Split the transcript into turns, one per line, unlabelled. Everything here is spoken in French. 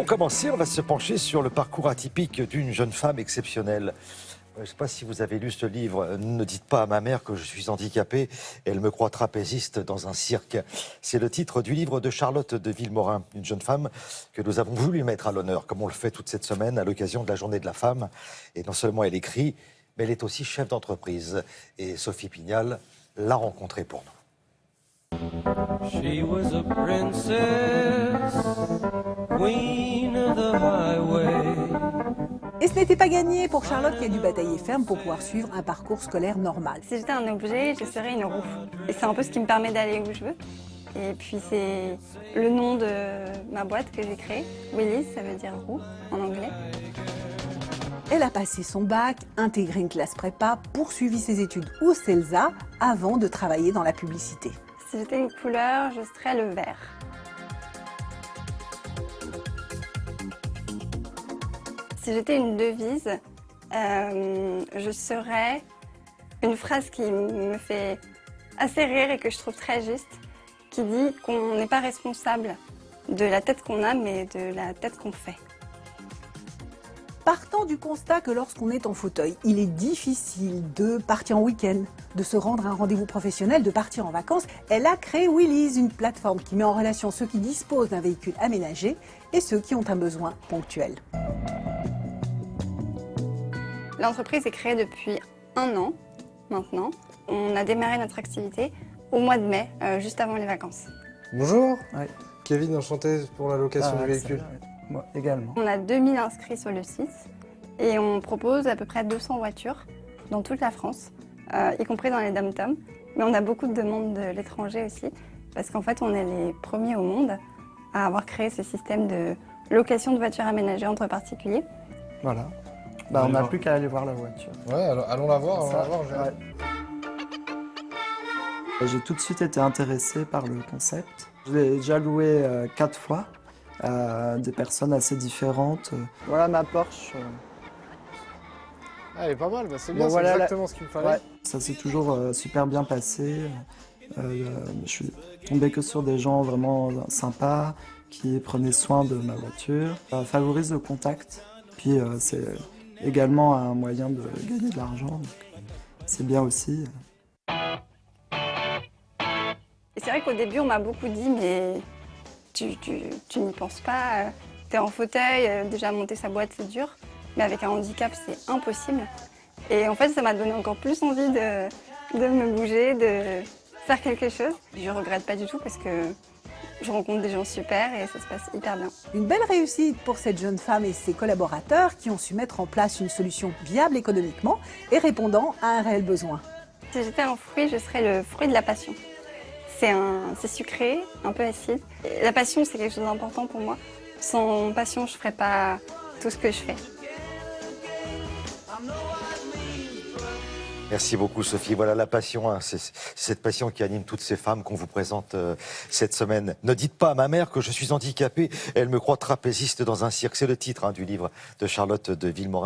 commencer, on va se pencher sur le parcours atypique d'une jeune femme exceptionnelle. Je ne sais pas si vous avez lu ce livre, Ne dites pas à ma mère que je suis handicapée, elle me croit trapéziste dans un cirque. C'est le titre du livre de Charlotte de Villemorin, une jeune femme que nous avons voulu mettre à l'honneur, comme on le fait toute cette semaine à l'occasion de la Journée de la femme. Et non seulement elle écrit, mais elle est aussi chef d'entreprise. Et Sophie Pignal l'a rencontrée pour nous.
She was a princess, queen of the highway.
Et ce n'était pas gagné pour Charlotte qui a dû batailler ferme pour pouvoir suivre un parcours scolaire normal.
Si j'étais un objet, je serais une roue. Et c'est un peu ce qui me permet d'aller où je veux. Et puis c'est le nom de ma boîte que j'ai créée. Willy's, ça veut dire roue en anglais.
Elle a passé son bac, intégré une classe prépa, poursuivi ses études au CELSA avant de travailler dans la publicité.
Si j'étais une couleur, je serais le vert. Si j'étais une devise, je serais une phrase qui me fait assez rire et que je trouve très juste, qui dit qu'on n'est pas responsable de la tête qu'on a, mais de la tête qu'on fait.
Partant du constat que lorsqu'on est en fauteuil, il est difficile de partir en week-end, de se rendre à un rendez-vous professionnel, de partir en vacances, elle a créé Willy's, une plateforme qui met en relation ceux qui disposent d'un véhicule aménagé et ceux qui ont un besoin ponctuel.
L'entreprise est créée depuis 1 an maintenant. On a démarré notre activité au mois de mai, juste avant les vacances.
Bonjour,
Oui.
Kevin, enchanté pour la location du véhicule.
Moi également.
On a 2000 inscrits sur le site et on propose à peu près 200 voitures dans toute la France, y compris dans les dom-toms. Mais on a beaucoup de demandes de l'étranger aussi, parce qu'en fait on est les premiers au monde à avoir créé ce système de location de voitures aménagées entre particuliers.
Voilà. Bah, on n'a plus qu'à aller voir la voiture.
Ouais, allons la voir,
Ouais. J'ai tout de suite été intéressé par le concept. Je l'ai déjà loué 4 fois à des personnes assez différentes. Voilà ma Porsche.
Ah, elle est pas mal, c'est bien,
Bon,
c'est
voilà,
exactement ce qu'il me fallait.
Ouais. Ça s'est toujours super bien passé. Je suis tombé que sur des gens vraiment sympas qui prenaient soin de ma voiture. Ça favorise le contact. Puis c'est également un moyen de gagner de l'argent. C'est bien aussi.
Et c'est vrai qu'au début on m'a beaucoup dit mais tu n'y penses pas, t'es en fauteuil, déjà monter sa boîte c'est dur, mais avec un handicap c'est impossible. Et en fait ça m'a donné encore plus envie de me bouger, de faire quelque chose. Je regrette pas du tout parce que je rencontre des gens super et ça se passe hyper bien.
Une belle réussite pour cette jeune femme et ses collaborateurs qui ont su mettre en place une solution viable économiquement et répondant à un réel besoin.
Si j'étais un fruit, je serais le fruit de la passion. C'est sucré, un peu acide. Et la passion, c'est quelque chose d'important pour moi. Sans passion, je ne ferais pas tout ce que je fais.
Merci beaucoup Sophie. Voilà la passion, hein. C'est cette passion qui anime toutes ces femmes qu'on vous présente cette semaine. Ne dites pas à ma mère que je suis handicapée, elle me croit trapéziste dans un cirque. C'est le titre du livre de Charlotte de Villemorin.